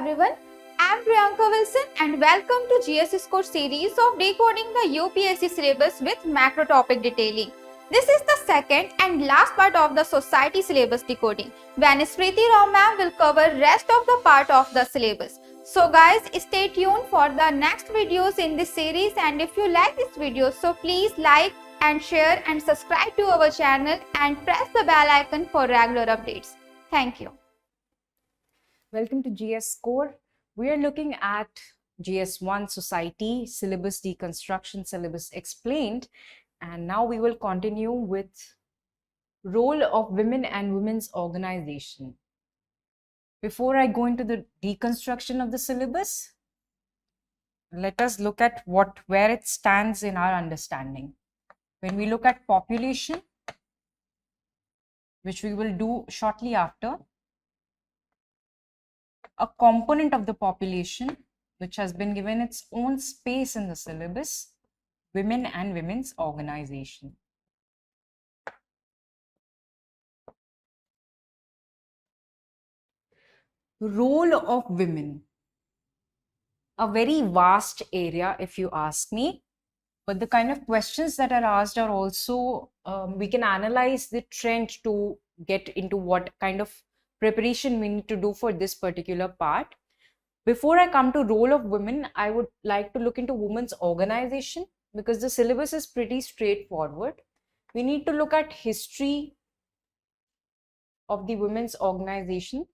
everyone, I am Priyanka Wilson and welcome to GS Score series of Decoding the UPSC Syllabus with macro topic detailing. This is the second and last part of the Society Syllabus decoding, when Smriti Rao ma'am will cover rest of the part of the syllabus. So guys, stay tuned for the next videos in this series, and if you like this video, so please like and share and subscribe to our channel and press the bell icon for regular updates. Thank you. Welcome to GS Score. We are looking at GS1 Society Syllabus Deconstruction Syllabus Explained, and now we will continue with role of women and women's organization. Before I go into the deconstruction of the syllabus, let us look at where it stands in our understanding. When we look at population, which we will do shortly after, a component of the population which has been given its own space in the syllabus, women and women's organization. Role of women. A very vast area if you ask me, but the kind of questions that are asked are also, we can analyze the trend to get into what kind of preparation we need to do for this particular part. Before I come to role of women, I would like to look into women's organization because the syllabus is pretty straightforward. We need to look at history of the women's organization.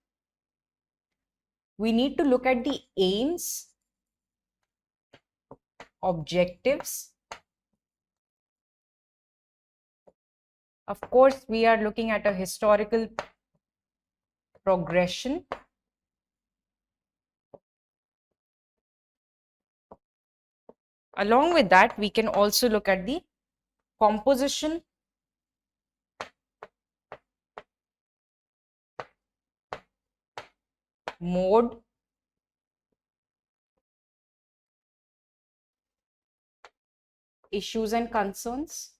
We need to look at the aims, objectives. Of course, we are looking at a historical progression. Along with that, we can also look at the composition, mode, issues and concerns.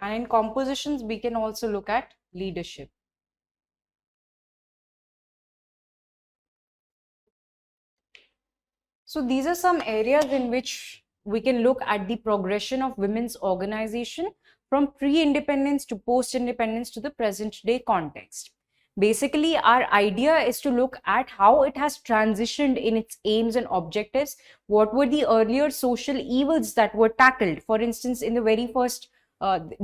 And in compositions, we can also look at leadership. So these are some areas in which we can look at the progression of women's organization from pre-independence to post-independence to the present day context. Basically, our idea is to look at how it has transitioned in its aims and objectives. What were the earlier social evils that were tackled? For instance, in the very first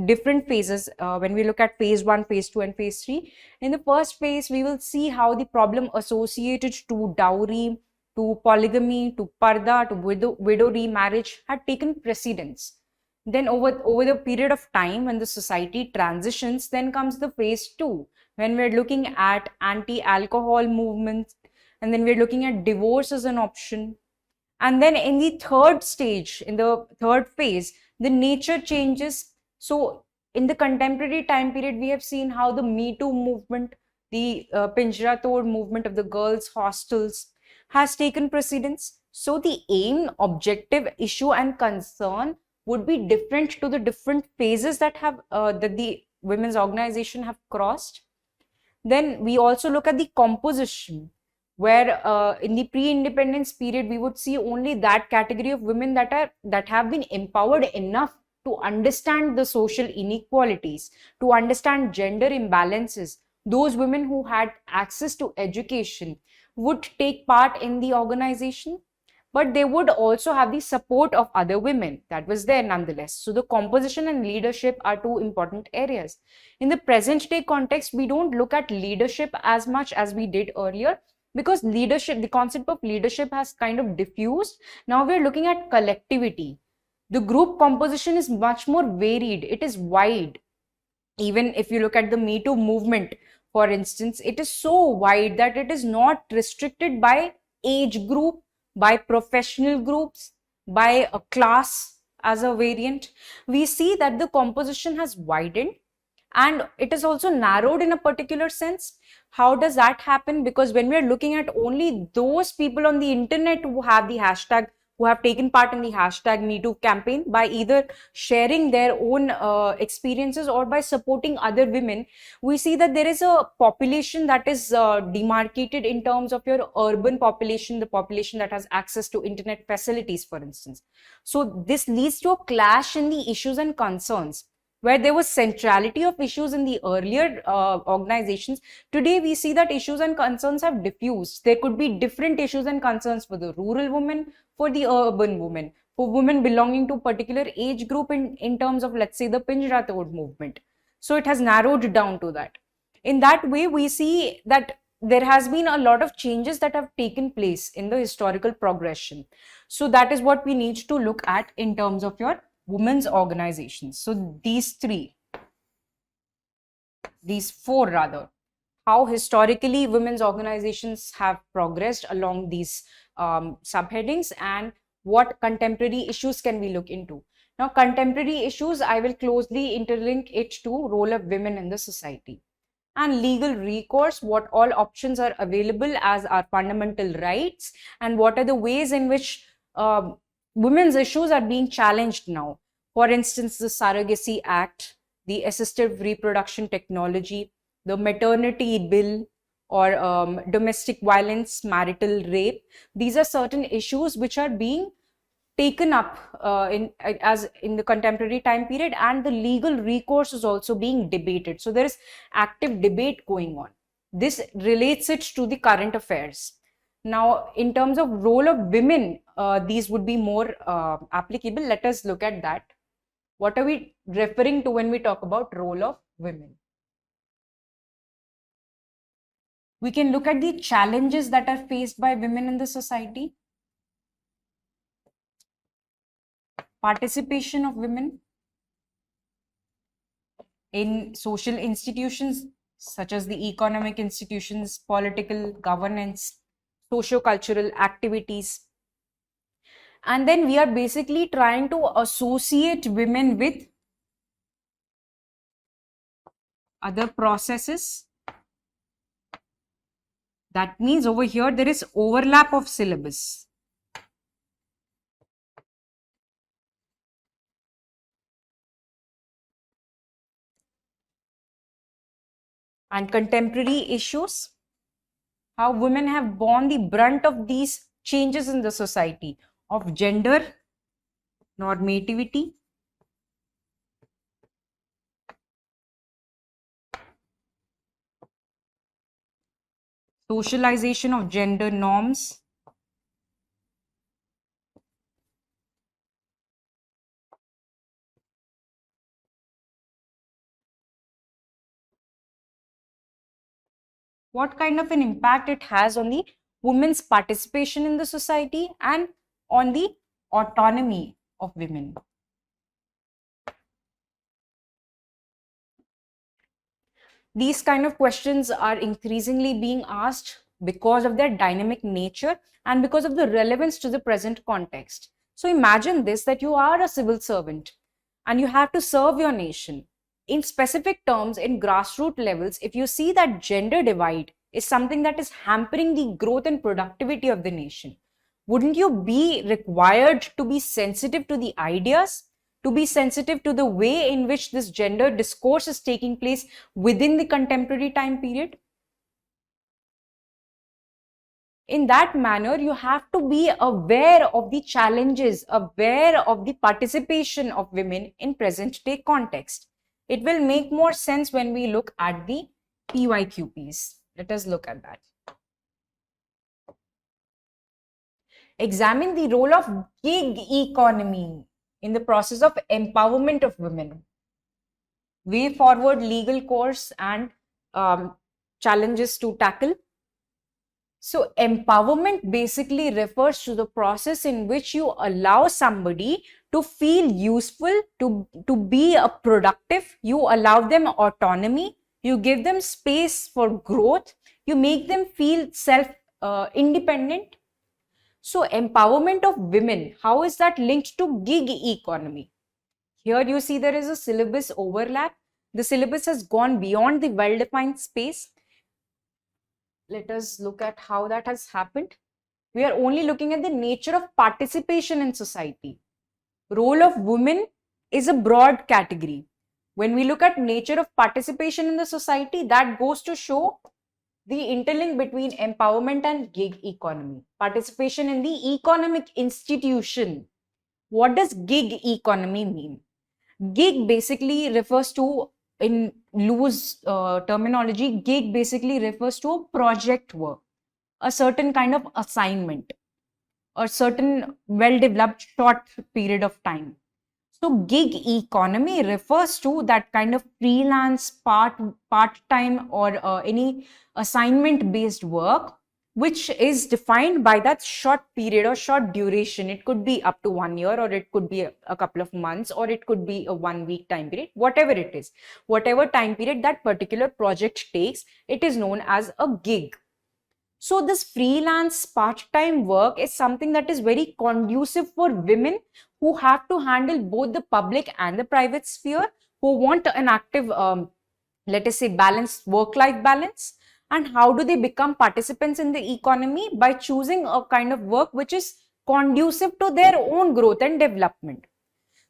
different phases, when we look at phase 1, phase 2 and phase 3. In the first phase, we will see how the problem associated to dowry, to polygamy, to parda, to widow remarriage had taken precedence. Then over the period of time when the society transitions, then comes the phase 2, when we're looking at anti-alcohol movements, and then we're looking at divorce as an option. And then in the third stage, in the third phase, the nature changes. So in the contemporary time period, we have seen how the Me Too movement, the Pinjra Tod movement of the girls' hostels has taken precedence. So the aim, objective, issue and concern would be different to the different phases that the women's organization have crossed. Then we also look at the composition, where in the pre-independence period, we would see only that category of women that have been empowered enough to understand the social inequalities, to understand gender imbalances. Those women who had access to education would take part in the organization, but they would also have the support of other women that was there nonetheless. So the composition and leadership are two important areas. In the present day context, we don't look at leadership as much as we did earlier, because leadership, the concept of leadership has kind of diffused. Now we're looking at collectivity. The group composition is much more varied. It is wide. Even if you look at the Me Too movement, for instance, it is so wide that it is not restricted by age group, by professional groups, by a class as a variant. We see that the composition has widened and it is also narrowed in a particular sense. How does that happen? Because when we are looking at only those people on the internet who have the hashtag, who have taken part in the hashtag #MeToo campaign by either sharing their own experiences or by supporting other women, we see that there is a population that is demarcated in terms of your urban population, the population that has access to internet facilities, for instance. So this leads to a clash in the issues and concerns. Where there was centrality of issues in the earlier organizations, today we see that issues and concerns have diffused. There could be different issues and concerns for the rural woman, for the urban woman, for women belonging to a particular age group in terms of, let's say, the Pinjra Tod movement. So it has narrowed down to that. In that way, we see that there has been a lot of changes that have taken place in the historical progression. So that is what we need to look at in terms of your women's organizations. So these four rather, how historically women's organizations have progressed along these subheadings, and what contemporary issues can we look into. Now, contemporary issues, I will closely interlink it to role of women in the society. And legal recourse, what all options are available as our fundamental rights, and what are the ways in which women's issues are being challenged now. For instance, the Surrogacy Act, the assisted reproduction technology, the maternity bill, or domestic violence, marital rape. These are certain issues which are being taken up in the contemporary time period, and the legal recourse is also being debated. So there is active debate going on. This relates it to the current affairs. Now, in terms of role of women, these would be more applicable. Let us look at that. What are we referring to when we talk about role of women? We can look at the challenges that are faced by women in the society. Participation of women in social institutions such as the economic institutions, political governance, socio-cultural activities. And then we are basically trying to associate women with other processes. That means over here there is overlap of syllabus. And contemporary issues, how women have borne the brunt of these changes in the society of gender normativity, socialization of gender norms, what kind of an impact it has on the women's participation in the society and on the autonomy of women. These kind of questions are increasingly being asked because of their dynamic nature and because of the relevance to the present context. So imagine this, that you are a civil servant and you have to serve your nation. In specific terms, in grassroots levels, if you see that gender divide is something that is hampering the growth and productivity of the nation, wouldn't you be required to be sensitive to the ideas, to be sensitive to the way in which this gender discourse is taking place within the contemporary time period? In that manner, you have to be aware of the challenges, aware of the participation of women in present day context. It will make more sense when we look at the PYQs. Let us look at that. Examine the role of gig economy in the process of empowerment of women. Way forward legal course and challenges to tackle. So empowerment basically refers to the process in which you allow somebody to feel useful, to be a productive, you allow them autonomy, you give them space for growth, you make them feel self-independent. So empowerment of women, how is that linked to gig economy? Here you see there is a syllabus overlap. The syllabus has gone beyond the well-defined space. Let us look at how that has happened. We are only looking at the nature of participation in society. Role of women is a broad category. When we look at nature of participation in the society, that goes to show the interlink between empowerment and gig economy. Participation in the economic institution. What does gig economy mean? Gig basically refers to, in loose terminology, gig basically refers to a project work, a certain kind of assignment, a certain well developed short period of time. So gig economy refers to that kind of freelance part-time or any assignment based work which is defined by that short period or short duration. It could be up to 1 year, or it could be a couple of months, or it could be a 1 week time period, whatever it is. Whatever time period that particular project takes, it is known as a gig. So this freelance part-time work is something that is very conducive for women who have to handle both the public and the private sphere, who want an active, let us say, balanced work-life balance. And how do they become participants in the economy? By choosing a kind of work which is conducive to their own growth and development.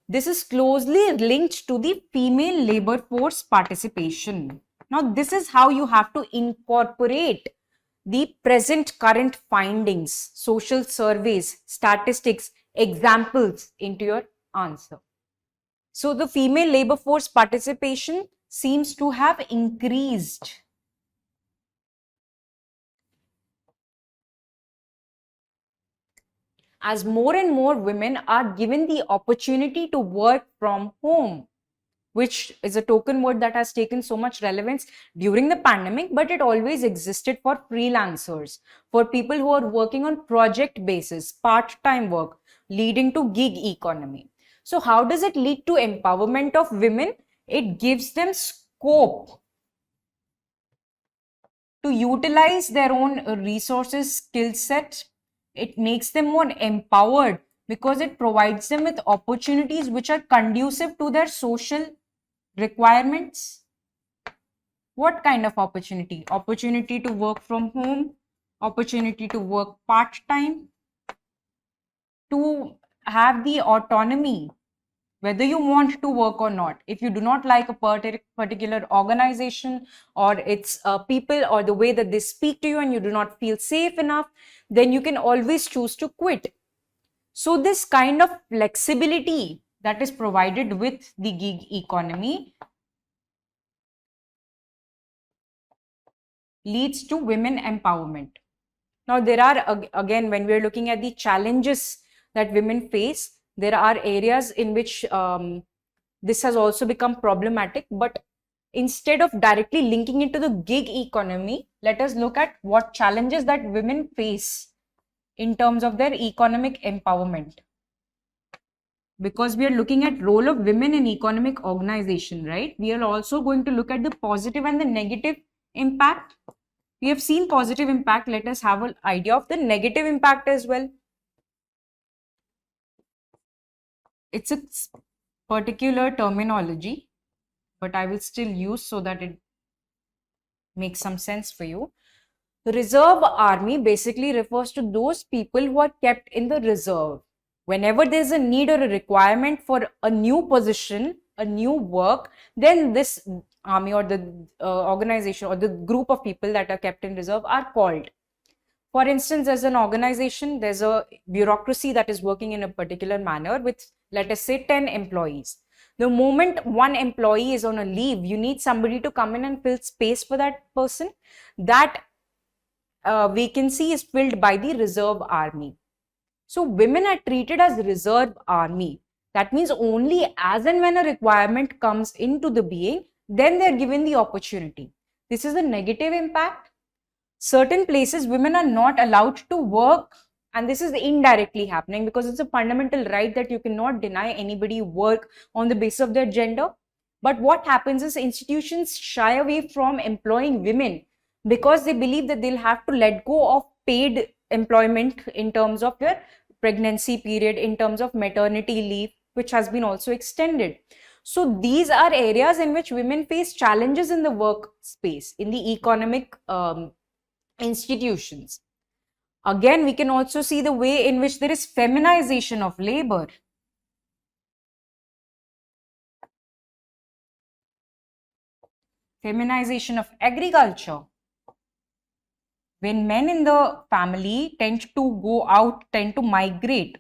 This is closely linked to the female labor force participation. Now, this is how you have to incorporate the present current findings, social surveys, statistics, examples into your answer. So the female labor force participation seems to have increased. As more and more women are given the opportunity to work from home, which is a token word that has taken so much relevance during the pandemic, but it always existed for freelancers, for people who are working on project basis, part-time work, leading to gig economy. So how does it lead to empowerment of women? It gives them scope to utilize their own resources, skill set. It makes them more empowered because it provides them with opportunities which are conducive to their social requirements. What kind of opportunity? Opportunity to work from home, opportunity to work part-time, to have the autonomy, whether you want to work or not. If you do not like a particular organization or its people or the way that they speak to you and you do not feel safe enough, then you can always choose to quit. So this kind of flexibility that is provided with the gig economy leads to women empowerment. Now, there are, again, when we're looking at the challenges that women face, there are areas in which this has also become problematic. But instead of directly linking it to the gig economy, let us look at what challenges that women face in terms of their economic empowerment. Because we are looking at role of women in economic organization, right? We are also going to look at the positive and the negative impact. We have seen positive impact. Let us have an idea of the negative impact as well. It's a particular terminology, but I will still use so that it makes some sense for you. The reserve army basically refers to those people who are kept in the reserve. Whenever there's a need or a requirement for a new position, a new work, then this army or the organization or the group of people that are kept in reserve are called. For instance, as an organization, there's a bureaucracy that is working in a particular manner with, let us say, 10 employees. The moment one employee is on a leave, you need somebody to come in and fill space for that person. That vacancy is filled by the reserve army. So women are treated as reserve army. That means only as and when a requirement comes into the being, then they're given the opportunity. This is a negative impact. Certain places women are not allowed to work, and this is indirectly happening because it's a fundamental right that you cannot deny anybody work on the basis of their gender. But what happens is institutions shy away from employing women because they believe that they'll have to let go of paid employment in terms of their pregnancy period, in terms of maternity leave, which has been also extended. So these are areas in which women face challenges in the workspace, in the economic institutions. Again, we can also see the way in which there is feminization of labor. Feminization of agriculture. When men in the family tend to go out, tend to migrate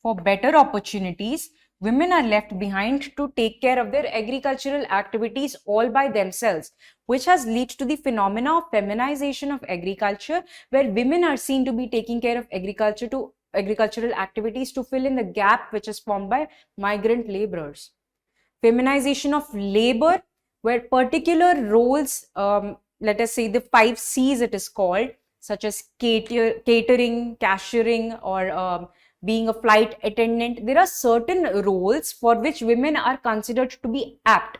for better opportunities, women are left behind to take care of their agricultural activities all by themselves, which has led to the phenomena of feminization of agriculture, where women are seen to be taking care of agricultural activities to fill in the gap which is formed by migrant laborers. Feminization of labor, where particular roles, let us say the 5 C's it is called, such as catering, cashiering, or being a flight attendant, there are certain roles for which women are considered to be apt,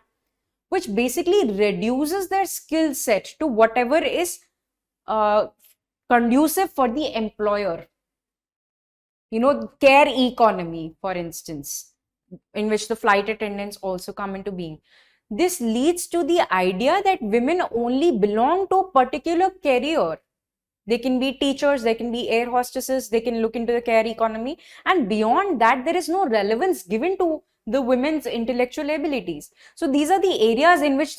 which basically reduces their skill set to whatever is conducive for the employer. Care economy, for instance, in which the flight attendants also come into being. This leads to the idea that women only belong to a particular career. They can be teachers, they can be air hostesses, they can look into the care economy, and beyond that, there is no relevance given to the women's intellectual abilities. So these are the areas in which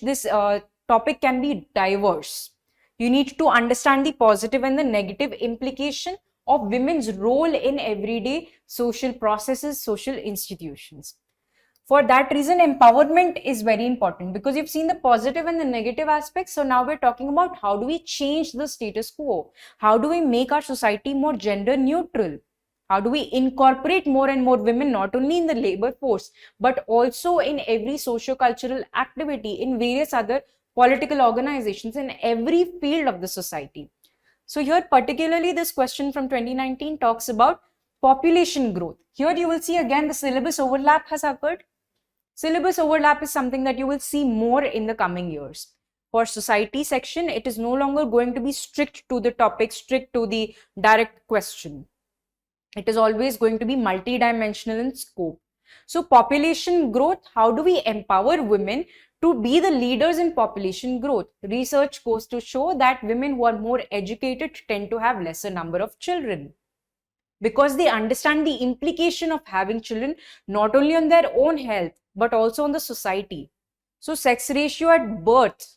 this topic can be diverse. You need to understand the positive and the negative implication of women's role in everyday social processes, social institutions. For that reason, empowerment is very important, because you've seen the positive and the negative aspects. So now we're talking about how do we change the status quo? How do we make our society more gender neutral? How do we incorporate more and more women, not only in the labor force, but also in every socio-cultural activity, in various other political organizations, in every field of the society? So here, particularly this question from 2019 talks about population growth. Here you will see again the syllabus overlap has occurred. Syllabus overlap is something that you will see more in the coming years. For society section, it is no longer going to be strict to the topic, strict to the direct question. It is always going to be multidimensional in scope. So population growth, how do we empower women to be the leaders in population growth? Research goes to show that women who are more educated tend to have lesser number of children, because they understand the implication of having children not only on their own health but also on the society. So sex ratio at birth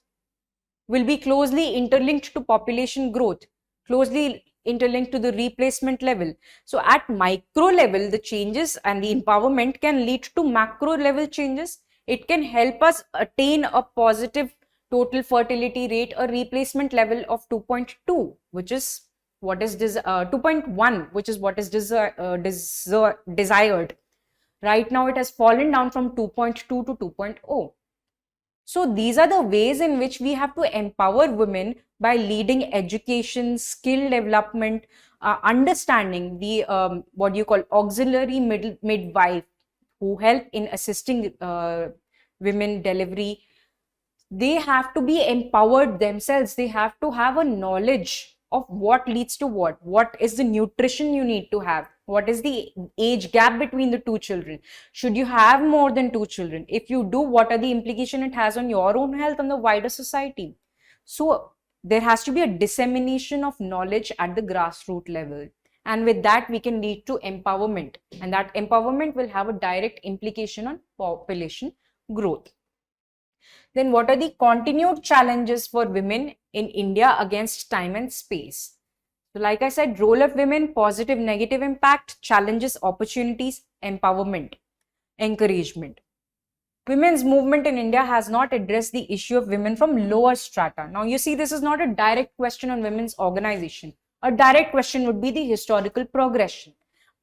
will be closely interlinked to population growth, closely interlinked to the replacement level. So at micro level, the changes and the empowerment can lead to macro level changes. It can help us attain a positive total fertility rate, a replacement level of 2.2, which is what is 2.1, which is what is desired. Right now, it has fallen down from 2.2 to 2.0. So these are the ways in which we have to empower women by leading education, skill development, understanding the what you call auxiliary midwife, who help in assisting women delivery. They have to be empowered themselves. They have to have a knowledge of what leads to what is the nutrition you need to have, what is the age gap between the two children, should you have more than two children, if you do, what are the implications it has on your own health and the wider society. So there has to be a dissemination of knowledge at the grassroots level, and with that we can lead to empowerment, and that empowerment will have a direct implication on population growth. Then what are the continued challenges for women in India against time and space? So like I said, role of women, positive, negative impact, challenges, opportunities, empowerment, encouragement. Women's movement in India has not addressed the issue of women from lower strata. Now you see, this is not a direct question on women's organization. A direct question would be the historical progression.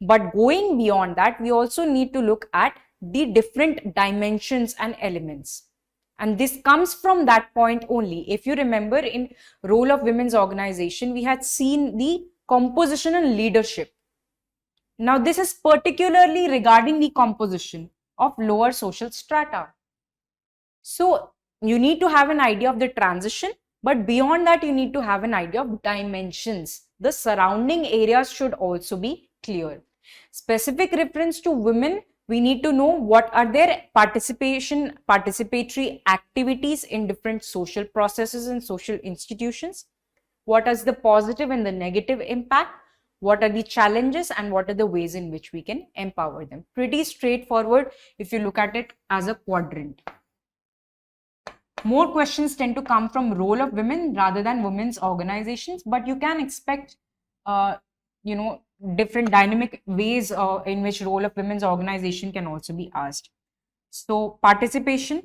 But going beyond that, we also need to look at the different dimensions and elements. And this comes from that point only. If you remember, in role of women's organization, we had seen the composition and leadership. Now, this is particularly regarding the composition of lower social strata. So, you need to have an idea of the transition, but beyond that, you need to have an idea of dimensions. The surrounding areas should also be clear. Specific reference to women We need to know what are their participatory activities in different social processes and social institutions. What is the positive and the negative impact? What are the challenges and what are the ways in which we can empower them? Pretty straightforward if you look at it as a quadrant. More questions tend to come from role of women rather than women's organizations, but you can expect, you know, different dynamic ways in which role of women's organization can also be asked. So participation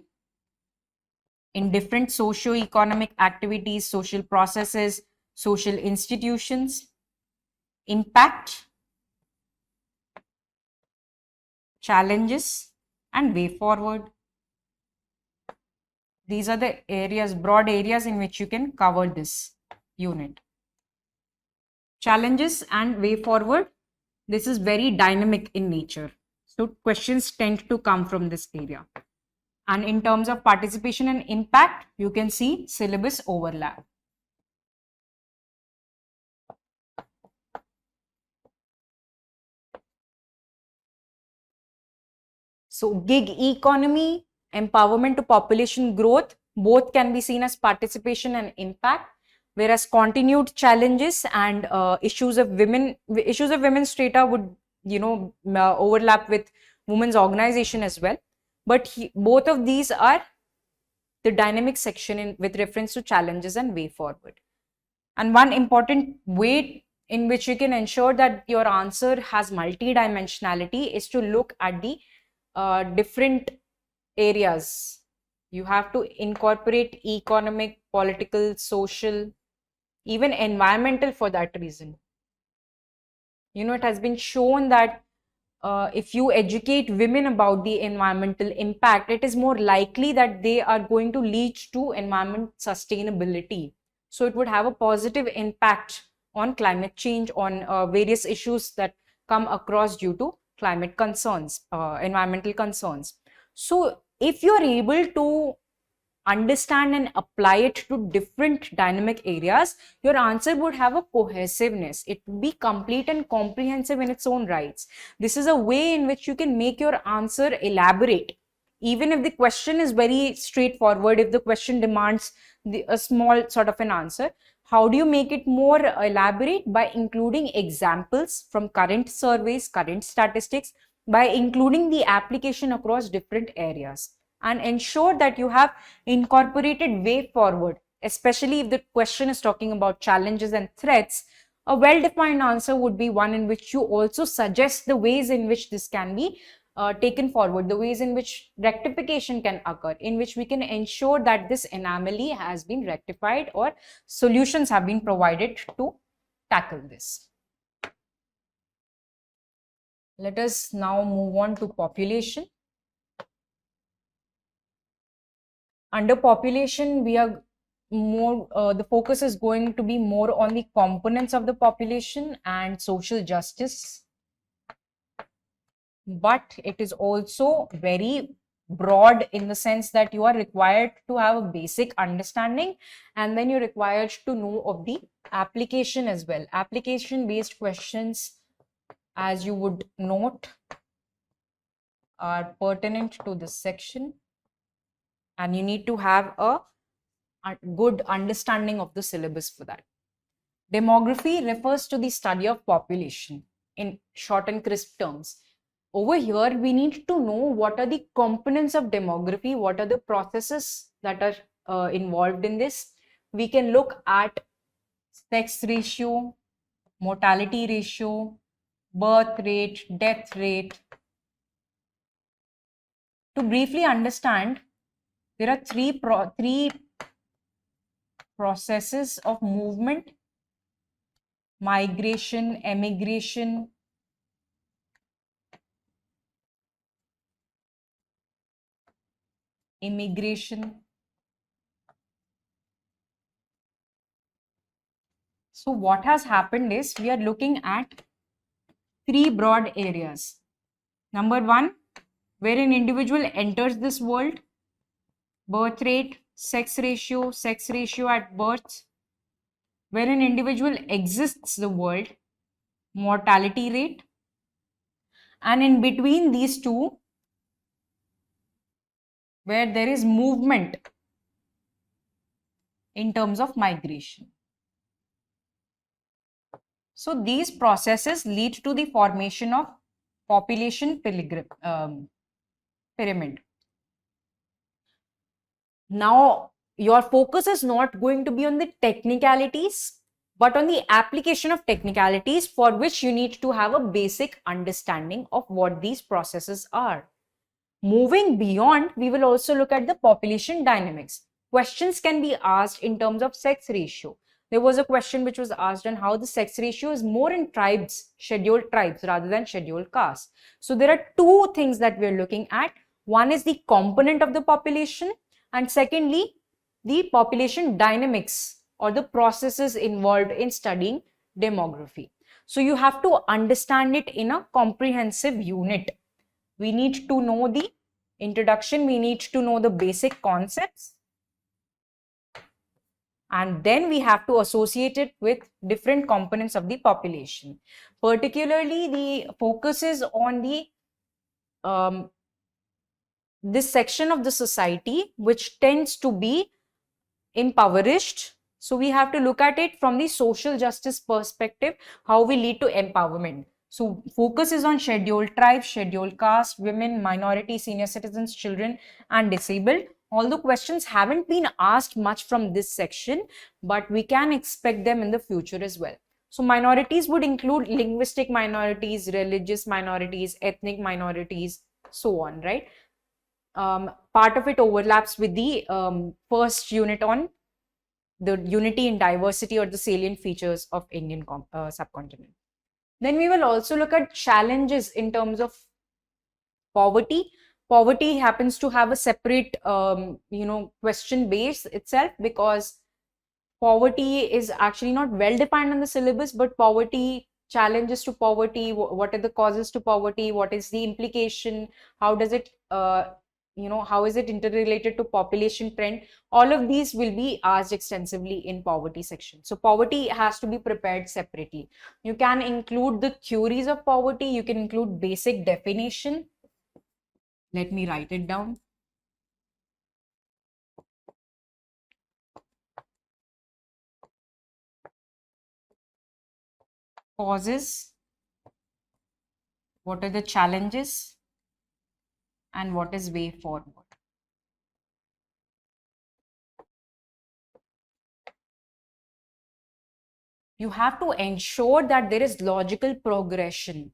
in different socio-economic activities, social processes, social institutions, impact, challenges, and way forward. These are the areas, broad areas in which you can cover this unit. Challenges and way forward. This is very dynamic in nature. So questions tend to come from this area. And in terms of participation and impact, you can see syllabus overlap. So gig economy, empowerment to population growth, both can be seen as participation and impact, whereas continued challenges and issues of women's data would, overlap with women's organization as well. But both of these are the dynamic section with reference to challenges and way forward. And one important way in which you can ensure that your answer has multidimensionality is to look at the different areas. You have to incorporate economic, political, social, even environmental for that reason. It has been shown that if you educate women about the environmental impact, it is more likely that they are going to lead to environment sustainability. So it would have a positive impact on climate change, on various issues that come across due to climate concerns, environmental concerns. So if you're able to understand and apply it to different dynamic areas, your answer would have a cohesiveness. It would be complete and comprehensive in its own rights. This is a way in which you can make your answer elaborate. Even if the question is very straightforward, if the question demands a small sort of an answer, how do you make it more elaborate? By including examples from current surveys, current statistics, by including the application across different areas, and ensure that you have incorporated way forward, especially if the question is talking about challenges and threats. A well-defined answer would be one in which you also suggest the ways in which this can be taken forward, the ways in which rectification can occur, in which we can ensure that this anomaly has been rectified or solutions have been provided to tackle this. Let us now move on to population. Under population, we are more, the focus is going to be more on the components of the population and social justice. But it is also very broad in the sense that you are required to have a basic understanding, and then you're required to know of the application as well. Application based questions, as you would note, are pertinent to this section, and you need to have a good understanding of the syllabus for that. Demography refers to the study of population in short and crisp terms. Over here, we need to know what are the components of demography, what are the processes that are involved in this. We can look at sex ratio, mortality ratio, birth rate, death rate. To briefly understand, there are three processes of movement: migration, emigration, immigration. So what has happened is we are looking at three broad areas. Number one, where an individual enters this world, birth rate, sex ratio at birth. Where an individual exists the world, mortality rate. And in between these two, where there is movement in terms of migration. So these processes lead to the formation of population pyramid. Now, your focus is not going to be on the technicalities, but on the application of technicalities, for which you need to have a basic understanding of what these processes are. Moving beyond, we will also look at the population dynamics. Questions can be asked in terms of sex ratio. There was a question which was asked on how the sex ratio is more in tribes, scheduled tribes, rather than scheduled castes. So there are two things that we're looking at. One is the component of the population, and secondly, the population dynamics or the processes involved in studying demography. So you have to understand it in a comprehensive unit. We need to know the introduction, we need to know the basic concepts, and then we have to associate it with different components of the population. Particularly, the focus is on the this section of the society which tends to be impoverished. So we have to look at it from the social justice perspective, how we lead to empowerment. So focus is on scheduled tribes, scheduled caste, women, minority, senior citizens, children, and disabled. Although questions haven't been asked much from this section, but we can expect them in the future as well. So minorities would include linguistic minorities, religious minorities, ethnic minorities, so on, right? Part of it overlaps with the first unit on the unity in diversity or the salient features of Indian subcontinent. Then we will also look at challenges in terms of poverty. Poverty happens to have a separate, question base itself, because poverty is actually not well defined in the syllabus, but poverty, challenges to poverty, what are the causes to poverty, what is the implication, how does it, how is it interrelated to population trend? All of these will be asked extensively in poverty section. So poverty has to be prepared separately. You can include the theories of poverty, you can include basic definition. Let me write it down. Causes, what are the challenges, and what is way forward. You have to ensure that there is logical progression.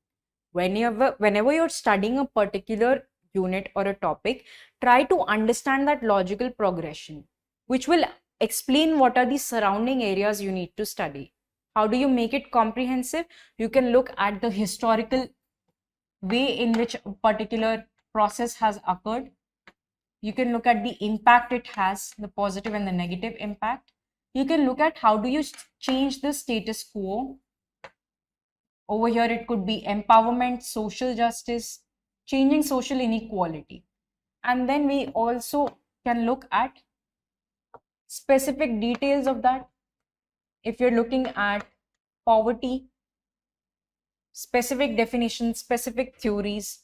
Whenever you're studying a particular unit or a topic, try to understand that logical progression, which will explain what are the surrounding areas you need to study. How do you make it comprehensive? You can look at the historical way in which a particular process has occurred. You can look at the impact it has, the positive and the negative impact. You can look at how do you change the status quo. Over here, it could be empowerment, social justice, changing social inequality. And then we also can look at specific details of that. If you're looking at poverty, specific definitions, specific theories,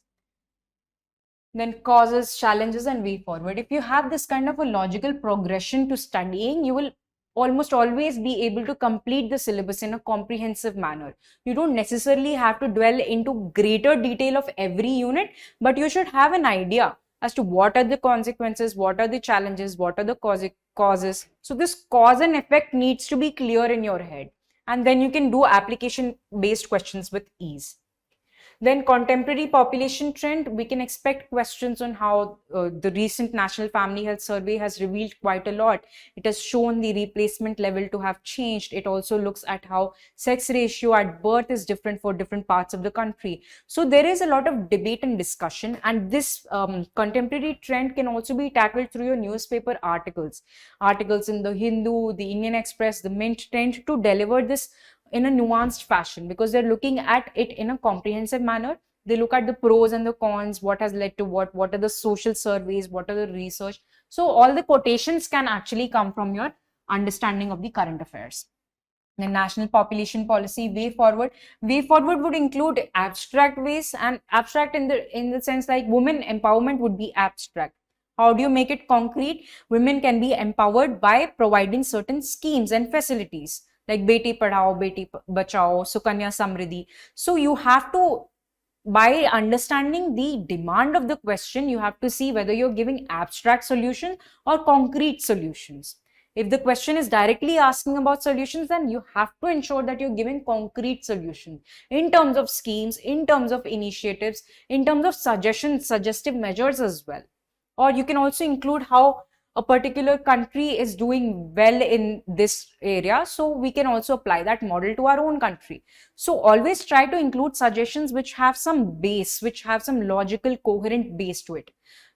then causes, challenges, and way forward. If you have this kind of a logical progression to studying, you will almost always be able to complete the syllabus in a comprehensive manner. You don't necessarily have to dwell into greater detail of every unit, but you should have an idea as to what are the consequences, what are the challenges, what are the causes. So this cause and effect needs to be clear in your head, and then you can do application based questions with ease. Then contemporary population trend, we can expect questions on how the recent National Family Health Survey has revealed quite a lot. It has shown the replacement level to have changed. It also looks at how sex ratio at birth is different for different parts of the country. So there is a lot of debate and discussion, and this contemporary trend can also be tackled through your newspaper articles. Articles in the Hindu, the Indian Express, the Mint tend to deliver this in a nuanced fashion, because they're looking at it in a comprehensive manner. They look at the pros and the cons, what has led to what are the social surveys, what are the research. So all the quotations can actually come from your understanding of the current affairs. The national population policy, way forward. Way forward would include abstract ways, and abstract in the sense like women empowerment would be abstract. How do you make it concrete? Women can be empowered by providing certain schemes and facilities like Beti Padhao, Beti Bachao, Sukanya Samriddhi. So you have to, by understanding the demand of the question, you have to see whether you're giving abstract solutions or concrete solutions. If the question is directly asking about solutions, then you have to ensure that you're giving concrete solutions in terms of schemes, in terms of initiatives, in terms of suggestions, suggestive measures as well. Or you can also include how a particular country is doing well in this area, so we can also apply that model to our own country. So always try to include suggestions which have some base, which have some logical, coherent base to it.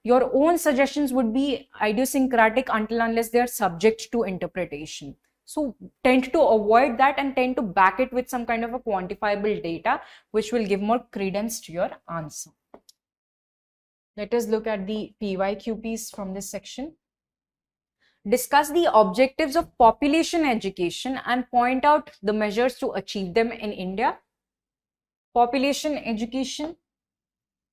Your own suggestions would be idiosyncratic until unless they are subject to interpretation. So tend to avoid that and tend to back it with some kind of a quantifiable data, which will give more credence to your answer. Let us look at the PYQ piece from this section. Discuss the objectives of population education and point out the measures to achieve them in India. Population education,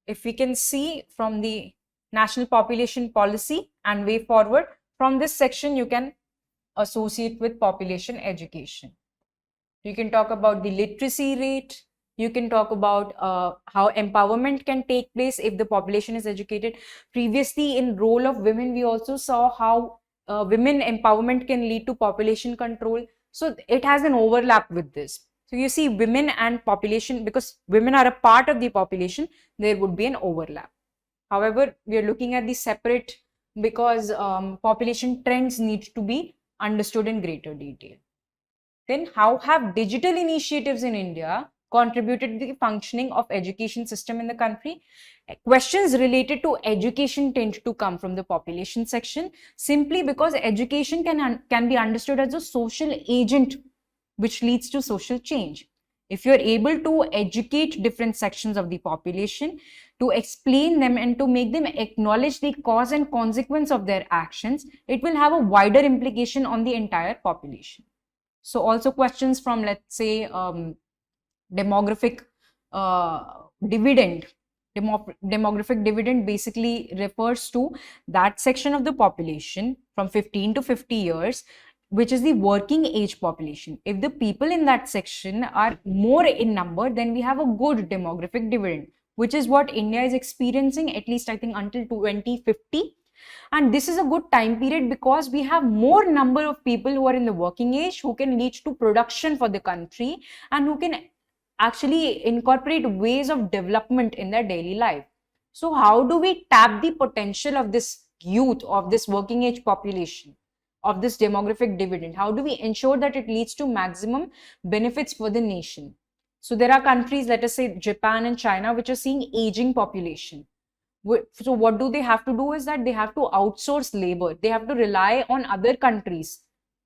if we can see from the National Population Policy and way forward, from this section you can associate with population education. You can talk about the literacy rate. You can talk about how empowerment can take place if the population is educated. Previously, in role of women, we also saw how women empowerment can lead to population control. So it has an overlap with this. So you see women and population, because women are a part of the population, there would be an overlap. However, we are looking at the separate because population trends need to be understood in greater detail. Then how have digital initiatives in India contributed to the functioning of education system in the country? Questions related to education tend to come from the population section simply because education can be understood as a social agent which leads to social change. If you're able to educate different sections of the population, to explain them and to make them acknowledge the cause and consequence of their actions, it will have a wider implication on the entire population. So also questions from, let's say, demographic dividend. Demographic dividend basically refers to that section of the population from 15 to 50 years, which is the working age population. If the people in that section are more in number, then we have a good demographic dividend, which is what India is experiencing, at least I think until 2050. And this is a good time period because we have more number of people who are in the working age who can lead to production for the country and who can actually incorporate ways of development in their daily life. So how do we tap the potential of this youth, of this working age population, of this demographic dividend? How do we ensure that it leads to maximum benefits for the nation? So there are countries, let us say Japan and China, which are seeing aging population. So what do they have to do is that they have to outsource labor. They have to rely on other countries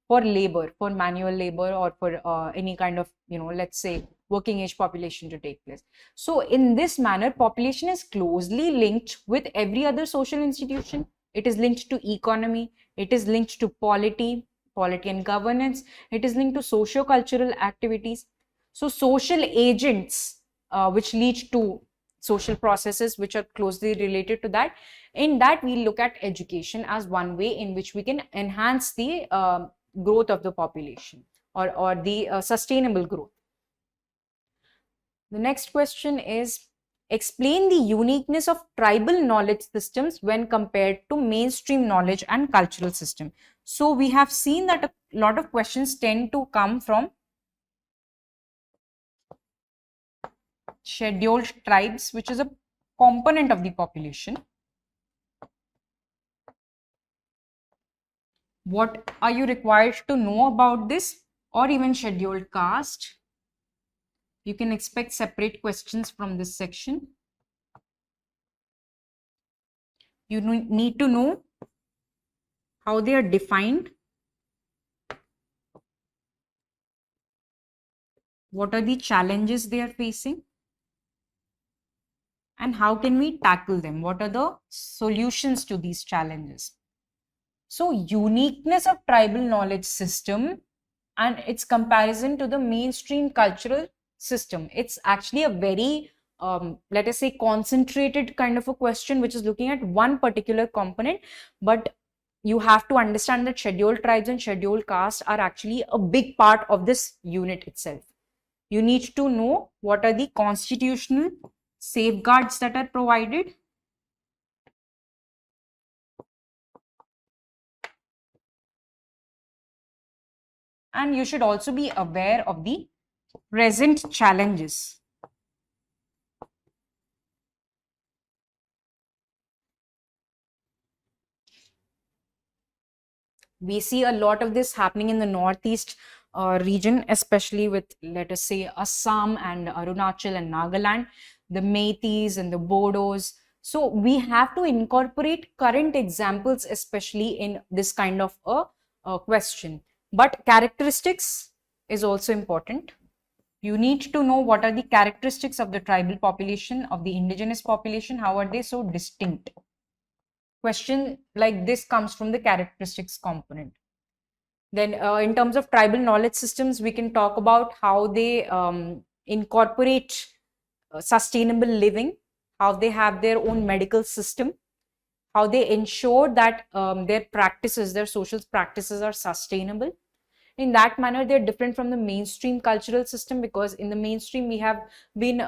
for labor, for manual labor, or for any kind of, let's say working age population to take place. So in this manner, population is closely linked with every other social institution. It is linked to economy. It is linked to polity and governance. It is linked to socio-cultural activities. So social agents which lead to social processes which are closely related to that. In that, we look at education as one way in which we can enhance the growth of the population or the sustainable growth. The next question is, explain the uniqueness of tribal knowledge systems when compared to mainstream knowledge and cultural system. So we have seen that a lot of questions tend to come from scheduled tribes, which is a component of the population. What are you required to know about this? Or even scheduled caste? You can expect separate questions from this section. You need to know how they are defined. What are the challenges they are facing? And how can we tackle them? What are the solutions to these challenges? So uniqueness of tribal knowledge system and its comparison to the mainstream cultural system. It's actually a very, let us say, concentrated kind of a question, which is looking at one particular component, but you have to understand that scheduled tribes and scheduled castes are actually a big part of this unit itself. You need to know what are the constitutional safeguards that are provided. And you should also be aware of the present challenges. We see a lot of this happening in the northeast region, especially with, let us say, Assam and Arunachal and Nagaland, the Meiteis and the Bodos. So we have to incorporate current examples, especially in this kind of a question. But characteristics is also important. You need to know what are the characteristics of the tribal population, of the indigenous population, how are they so distinct. Question like this comes from the characteristics component. Then in terms of tribal knowledge systems, we can talk about how they incorporate sustainable living, how they have their own medical system, how they ensure that their practices, their social practices are sustainable. In that manner, they're different from the mainstream cultural system, because in the mainstream we have been,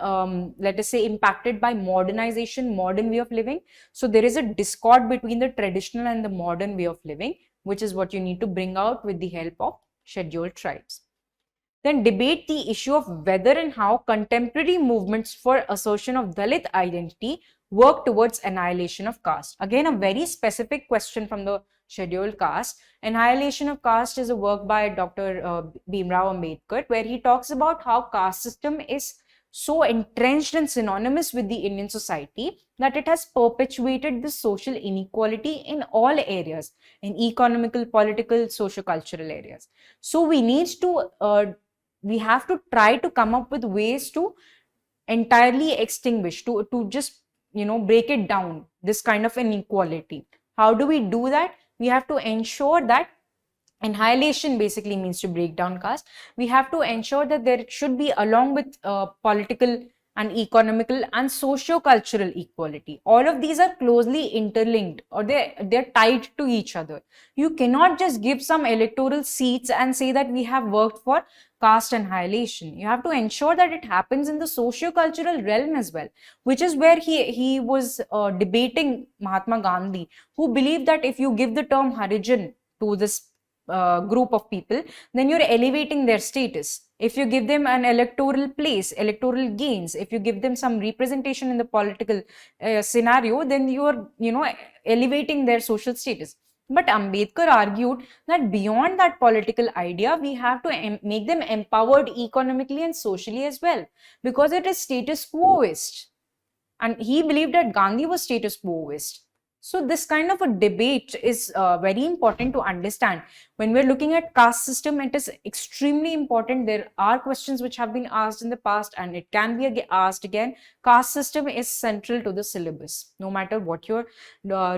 let us say, impacted by modernization, modern way of living. So there is a discord between the traditional and the modern way of living, which is what you need to bring out with the help of scheduled tribes. Then debate the issue of whether and how contemporary movements for assertion of Dalit identity work towards annihilation of caste. Again, a very specific question from the scheduled caste. Annihilation of caste is a work by Dr. Bhimrao Ambedkar, where he talks about how caste system is so entrenched and synonymous with the Indian society that it has perpetuated the social inequality in all areas, in economical, political, socio-cultural areas. So we have to try to come up with ways to entirely extinguish, to just break it down, this kind of inequality. How do we do that? We have to ensure that annihilation basically means to break down caste. We have to ensure that there should be, along with political and economical and socio-cultural equality, all of these are closely interlinked, or they're tied to each other. You cannot just give some electoral seats and say that we have worked for caste annihilation. You have to ensure that it happens in the socio-cultural realm as well, which is where he was debating Mahatma Gandhi, who believed that if you give the term Harijan to this group of people, then you're elevating their status. If you give them an electoral place, electoral gains, if you give them some representation in the political scenario, then you're elevating their social status. But Ambedkar argued that beyond that political idea, we have to make them empowered economically and socially as well, because it is status quoist. And he believed that Gandhi was status quoist. So this kind of a debate is very important to understand. When we're looking at caste system, it is extremely important. There are questions which have been asked in the past, and it can be asked again. Caste system is central to the syllabus. No matter what you're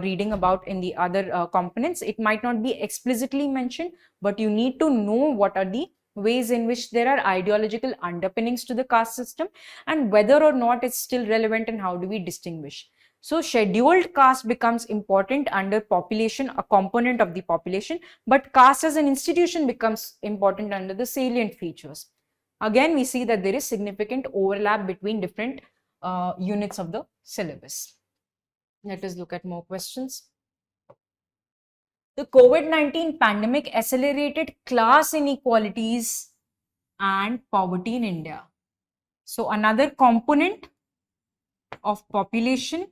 reading about in the other components, it might not be explicitly mentioned, but you need to know what are the ways in which there are ideological underpinnings to the caste system, and whether or not it's still relevant, and how do we distinguish. So scheduled caste becomes important under population, a component of the population, but caste as an institution becomes important under the salient features. Again, we see that there is significant overlap between different units of the syllabus. Let us look at more questions. The COVID-19 pandemic accelerated class inequalities and poverty in India. So another component of population,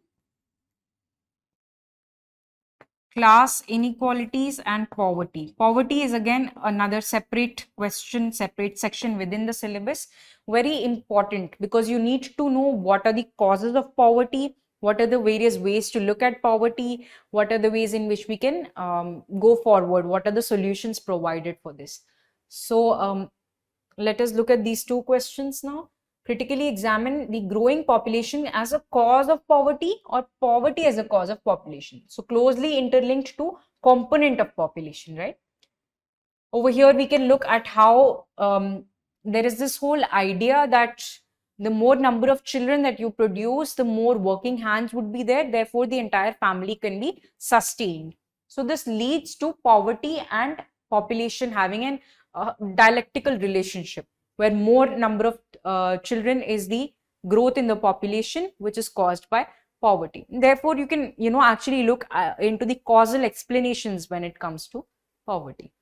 class inequalities and poverty. Poverty is again another separate question, separate section within the syllabus. Very important, because you need to know what are the causes of poverty, what are the various ways to look at poverty, what are the ways in which we can go forward, what are the solutions provided for this. So let us look at these two questions now. Critically examine the growing population as a cause of poverty, or poverty as a cause of population. So closely interlinked to component of population, right? Over here, we can look at how there is this whole idea that the more number of children that you produce, the more working hands would be there. Therefore, the entire family can be sustained. So this leads to poverty and population having an dialectical relationship, where more number of children is the growth in the population, which is caused by poverty. Therefore, you can actually look into the causal explanations when it comes to poverty.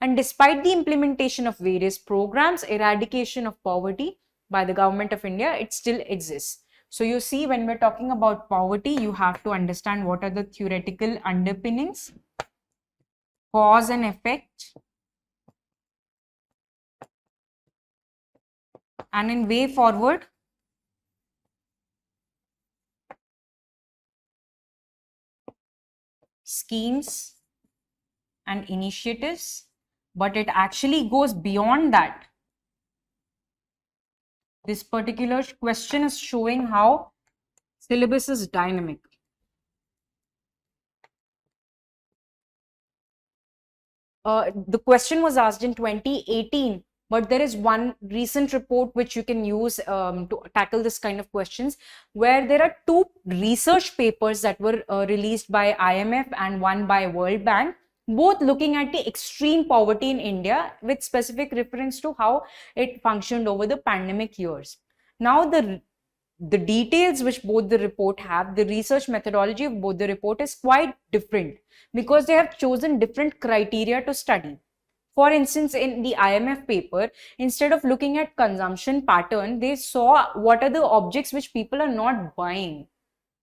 And despite the implementation of various programs, eradication of poverty by the government of India, it still exists. So you see, when we're talking about poverty, you have to understand what are the theoretical underpinnings, cause and effect, and in way forward, schemes and initiatives. But it actually goes beyond that. This particular question is showing how syllabus is dynamic. The question was asked in 2018, but there is one recent report which you can use to tackle this kind of questions, where there are two research papers that were released by IMF and one by World Bank, both looking at the extreme poverty in India with specific reference to how it functioned over the pandemic years. Now, the details which both the report have, the research methodology of both the report is quite different, because they have chosen different criteria to study. For instance, in the IMF paper, instead of looking at consumption pattern, they saw what are the objects which people are not buying.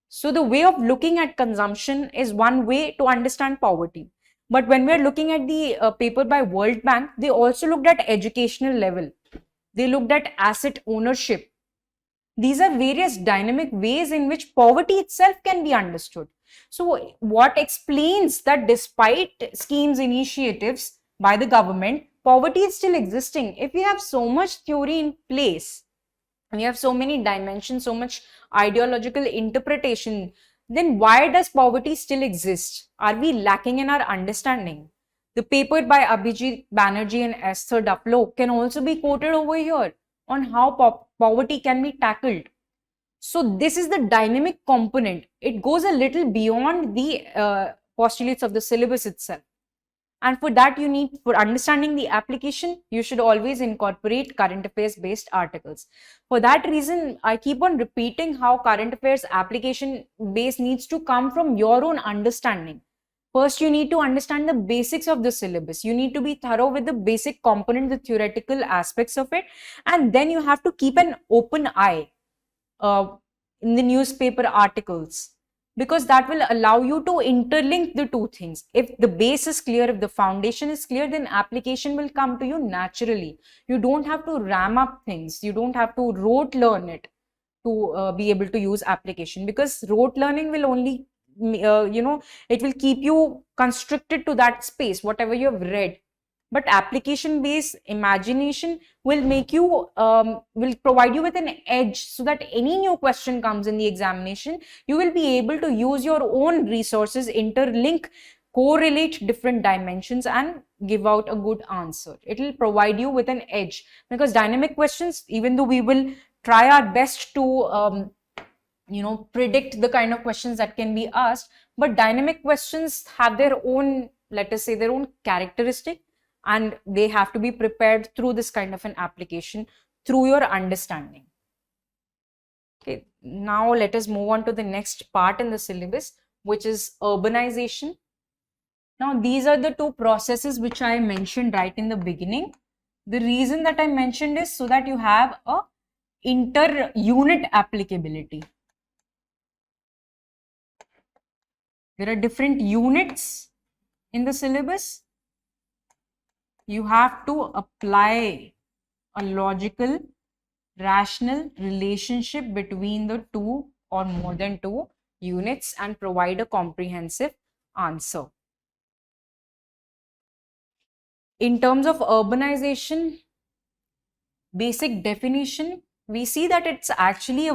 So the way of looking at consumption is one way to understand poverty. But when we're looking at the paper by World Bank, they also looked at educational level. They looked at asset ownership. These are various dynamic ways in which poverty itself can be understood. So what explains that despite schemes, initiatives by the government, poverty is still existing? If we have so much theory in place, we have so many dimensions, so much ideological interpretation, then why does poverty still exist? Are we lacking in our understanding? The paper by Abhijit Banerjee and Esther Duflo can also be quoted over here on how poverty can be tackled. So this is the dynamic component. It goes a little beyond the postulates of the syllabus itself. And for that, for understanding the application, you should always incorporate current affairs based articles. For that reason, I keep on repeating how current affairs application base needs to come from your own understanding. First, you need to understand the basics of the syllabus. You need to be thorough with the basic component, the theoretical aspects of it. And then you have to keep an open eye in the newspaper articles, because that will allow you to interlink the two things. If the base is clear, if the foundation is clear, then application will come to you naturally. You don't have to ram up things. You don't have to rote learn it to be able to use application, because rote learning will only it will keep you constricted to that space, whatever you have read. But application based imagination will make you will provide you with an edge, so that any new question comes in the examination, you will be able to use your own resources, interlink, correlate different dimensions and give out a good answer. It will provide you with an edge, because dynamic questions, even though we will try our best to predict the kind of questions that can be asked, but dynamic questions have their own, let us say, their own characteristic, and they have to be prepared through this kind of an application, through your understanding. Okay, now let us move on to the next part in the syllabus, which is urbanization. Now, these are the two processes which I mentioned right in the beginning. The reason that I mentioned is so that you have a inter-unit applicability. There are different units in the syllabus. You have to apply a logical, rational relationship between the two or more than two units and provide a comprehensive answer. In terms of urbanization, basic definition, we see that it's actually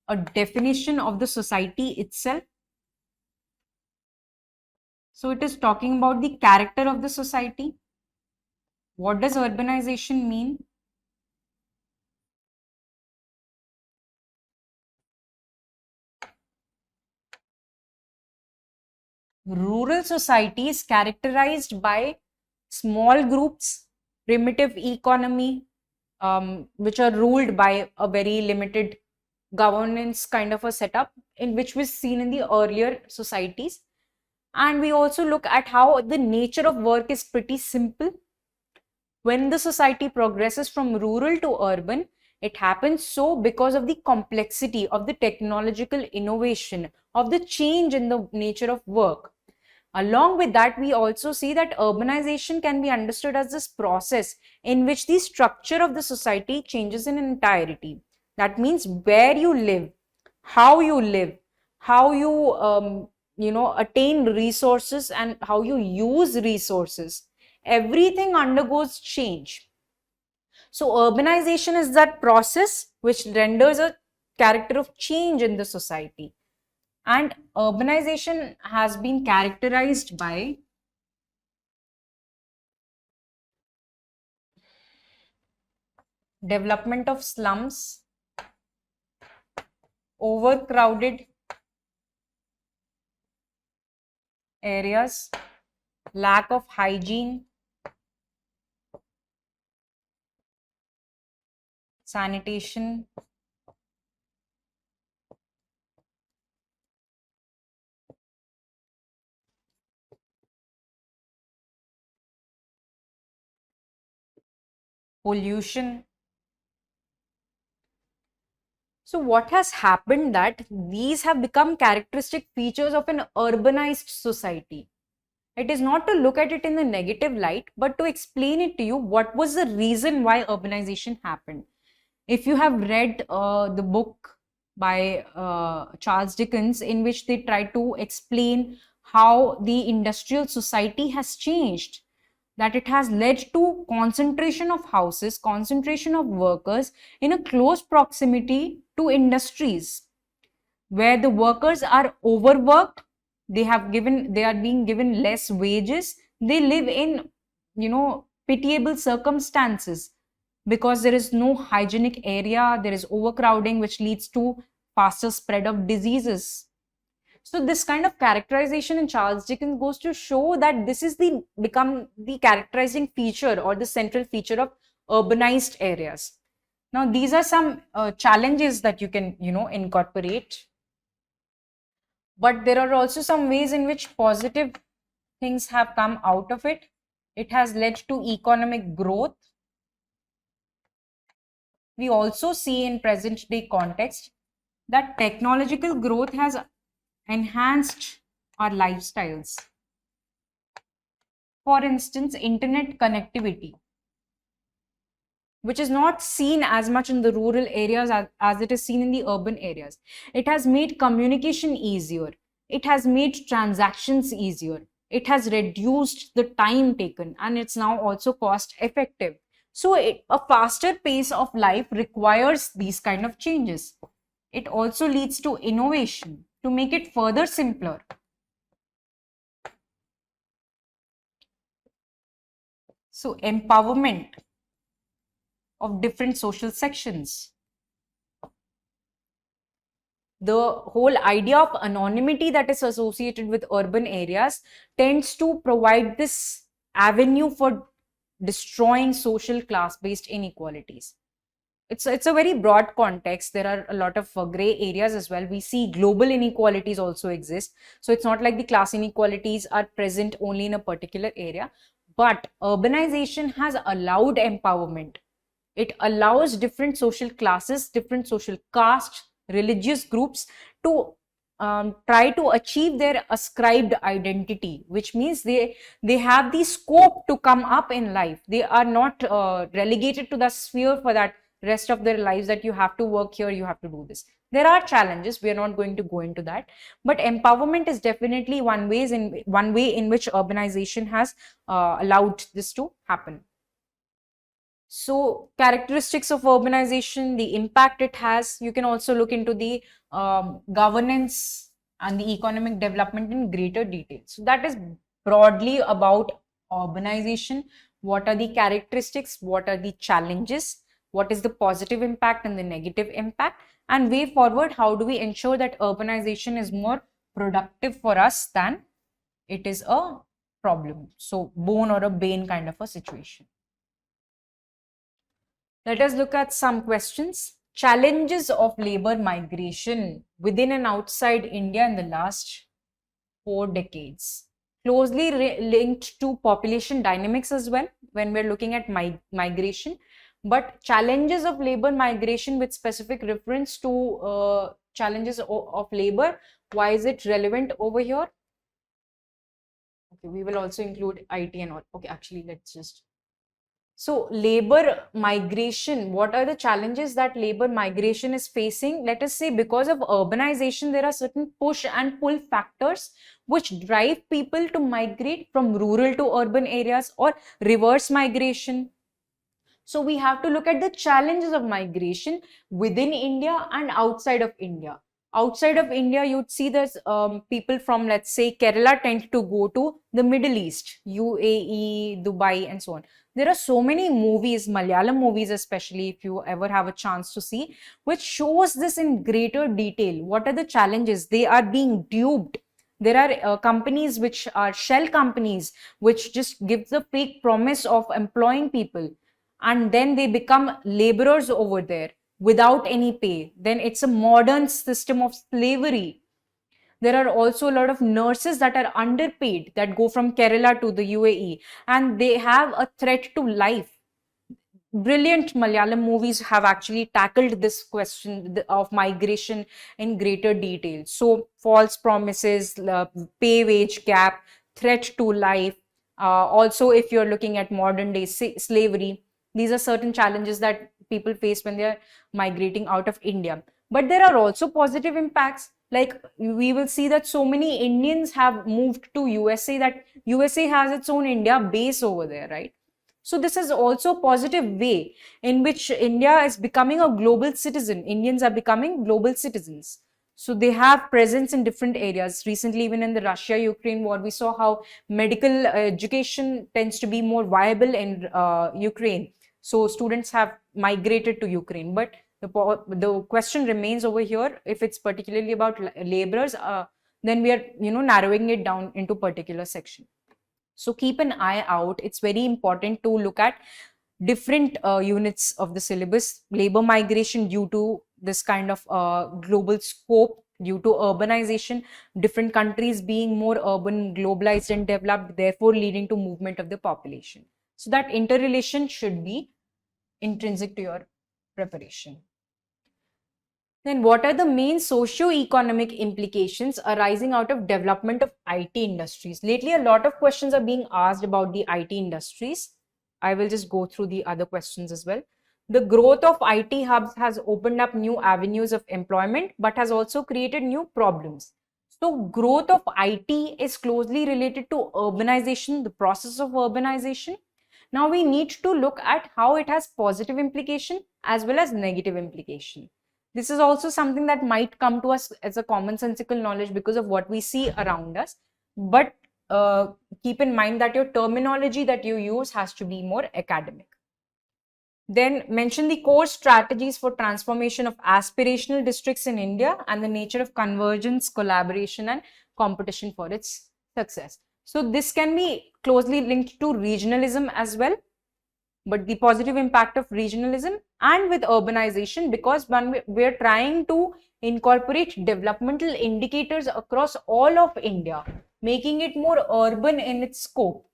a definition of the society itself. So it is talking about the character of the society. What does urbanization mean? Rural society is characterized by small groups, primitive economy, which are ruled by a very limited governance kind of a setup, in which was seen in the earlier societies. And we also look at how the nature of work is pretty simple. When the society progresses from rural to urban, it happens so because of the complexity of the technological innovation, of the change in the nature of work. Along with that, we also see that urbanization can be understood as this process in which the structure of the society changes in entirety. That means where you live, how you attain resources, and how you use resources. Everything undergoes change. So urbanization is that process which renders a character of change in the society. And urbanization has been characterized by development of slums, overcrowded areas, lack of hygiene, sanitation, pollution. So what has happened that these have become characteristic features of an urbanized society. It is not to look at it in the negative light, but to explain it to you what was the reason why urbanization happened. If you have read the book by Charles Dickens, in which they try to explain how the industrial society has changed, that it has led to concentration of houses, concentration of workers in a close proximity to industries, where the workers are overworked, they are being given less wages, they live in pitiable circumstances, because there is no hygienic area, there is overcrowding, which leads to faster spread of diseases. So this kind of characterization in Charles Dickens goes to show that this is the become the characterizing feature or the central feature of urbanized areas. Now these are some challenges that you can incorporate, but there are also some ways in which positive things have come out of it. It has led to economic growth. We also see in present day context that technological growth has enhanced our lifestyles. For instance, internet connectivity, which is not seen as much in the rural areas as it is seen in the urban areas. It has made communication easier. It has made transactions easier. It has reduced the time taken, and it's now also cost effective. So a faster pace of life requires these kind of changes. It also leads to innovation to make it further simpler. So empowerment of different social sections. The whole idea of anonymity that is associated with urban areas tends to provide this avenue for destroying social class-based inequalities. It's a very broad context. There are a lot of gray areas as well. We see global inequalities also exist. So it's not like the class inequalities are present only in a particular area, but urbanization has allowed empowerment. It allows different social classes, different social castes, religious groups to try to achieve their ascribed identity, which means they have the scope to come up in life. They are not relegated to the sphere for that rest of their lives, that you have to work here, you have to do this. There are challenges, we are not going to go into that, but empowerment is definitely one way in which urbanization has allowed this to happen. So characteristics of urbanization, the impact it has, you can also look into the governance and the economic development in greater detail. So that is broadly about urbanization. What are the characteristics? What are the challenges? What is the positive impact and the negative impact? And way forward, how do we ensure that urbanization is more productive for us than it is a problem? So, bone or a bane kind of a situation. Let us look at some questions. Challenges of labor migration within and outside India in the last 4 decades. Closely linked to population dynamics as well when we're looking at migration. But challenges of labor migration with specific reference to challenges of labor, why is it relevant over here? Okay, we will also include IT and all. Okay, actually, let's just. So, labor migration, what are the challenges that labor migration is facing? Let us say because of urbanization, there are certain push and pull factors which drive people to migrate from rural to urban areas or reverse migration. So, we have to look at the challenges of migration within India and outside of India. Outside of India, you'd see there's people from, let's say, Kerala tend to go to the Middle East, UAE, Dubai, and so on. There are so many movies, Malayalam movies especially, if you ever have a chance to see, which shows this in greater detail. What are the challenges? They are being duped. There are companies which are shell companies, which just give the fake promise of employing people, and then they become laborers over there without any pay. Then it's a modern system of slavery. There are also a lot of nurses that are underpaid that go from Kerala to the UAE, and they have a threat to life. Brilliant Malayalam movies have actually tackled this question of migration in greater detail. So, false promises, pay wage gap, threat to life. Also, if you're looking at modern day slavery, these are certain challenges that people face when they're migrating out of India. But there are also positive impacts. Like we will see that so many Indians have moved to USA, that USA has its own India base over there, right? So this is also a positive way in which India is becoming a global citizen. Indians are becoming global citizens. So they have presence in different areas. Recently, even in the Russia-Ukraine war, we saw how medical education tends to be more viable in Ukraine. So students have migrated to Ukraine. But the question remains over here, if it's particularly about laborers, then we are narrowing it down into particular section. So keep an eye out. It's very important to look at different units of the syllabus. Labor migration due to this kind of global scope, due to urbanization, different countries being more urban, globalized and developed, therefore leading to movement of the population. So that interrelation should be intrinsic to your preparation. Then what are the main socio-economic implications arising out of development of IT industries? Lately, a lot of questions are being asked about the IT industries. I will just go through the other questions as well. The growth of IT hubs has opened up new avenues of employment, but has also created new problems. So growth of IT is closely related to urbanization, the process of urbanization. Now we need to look at how it has positive implication as well as negative implication. This is also something that might come to us as a commonsensical knowledge because of what we see around us. But keep in mind that your terminology that you use has to be more academic. Then mention the core strategies for transformation of aspirational districts in India and the nature of convergence, collaboration, and competition for its success. So this can be closely linked to regionalism as well, but the positive impact of regionalism and with urbanization, because when we're trying to incorporate developmental indicators across all of India, making it more urban in its scope.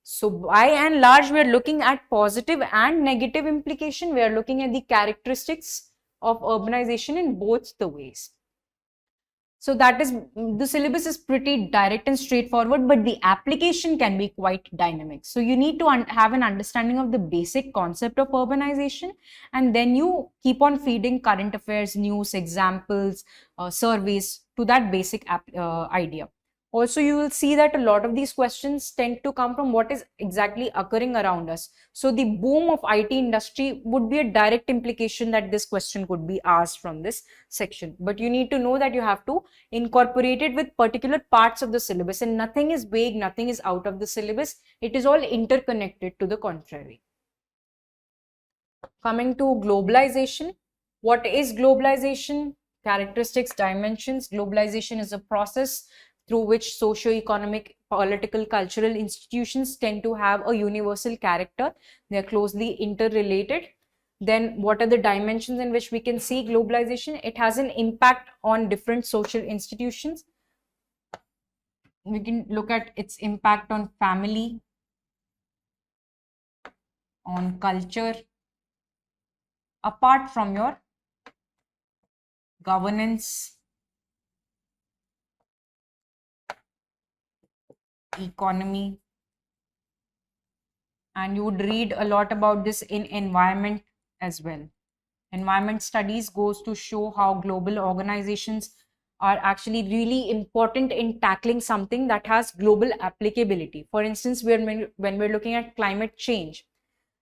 So by and large, we're looking at positive and negative implication. We are looking at the characteristics of urbanization in both the ways. So that is, the syllabus is pretty direct and straightforward, but the application can be quite dynamic. So you need to have an understanding of the basic concept of urbanization, and then you keep on feeding current affairs, news, examples, surveys to that basic idea. Also, you will see that a lot of these questions tend to come from what is exactly occurring around us. So the boom of IT industry would be a direct implication that this question could be asked from this section. But you need to know that you have to incorporate it with particular parts of the syllabus, and nothing is vague, nothing is out of the syllabus. It is all interconnected to the contrary. Coming to globalization, what is globalization? Characteristics, dimensions. Globalization is a process through which socio-economic, political, cultural institutions tend to have a universal character. They are closely interrelated. Then what are the dimensions in which we can see globalization? It has an impact on different social institutions. We can look at its impact on family, on culture, apart from your governance, economy, and you would read a lot about this in environment as well. Environment studies goes to show how global organizations are actually really important in tackling something that has global applicability. For instance, when we're looking at climate change,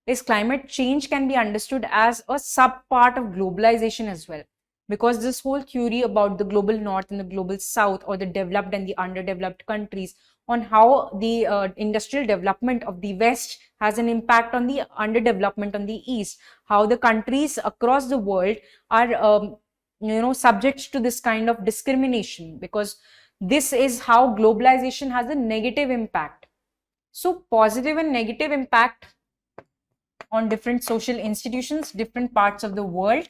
is climate change can be understood as a sub part of globalization as well, because this whole theory about the global north and the global south, or the developed and the underdeveloped countries, on how the industrial development of the west has an impact on the underdevelopment on the east, how the countries across the world are subject to this kind of discrimination, because this is how globalization has a negative impact. So positive and negative impact on different social institutions, different parts of the world,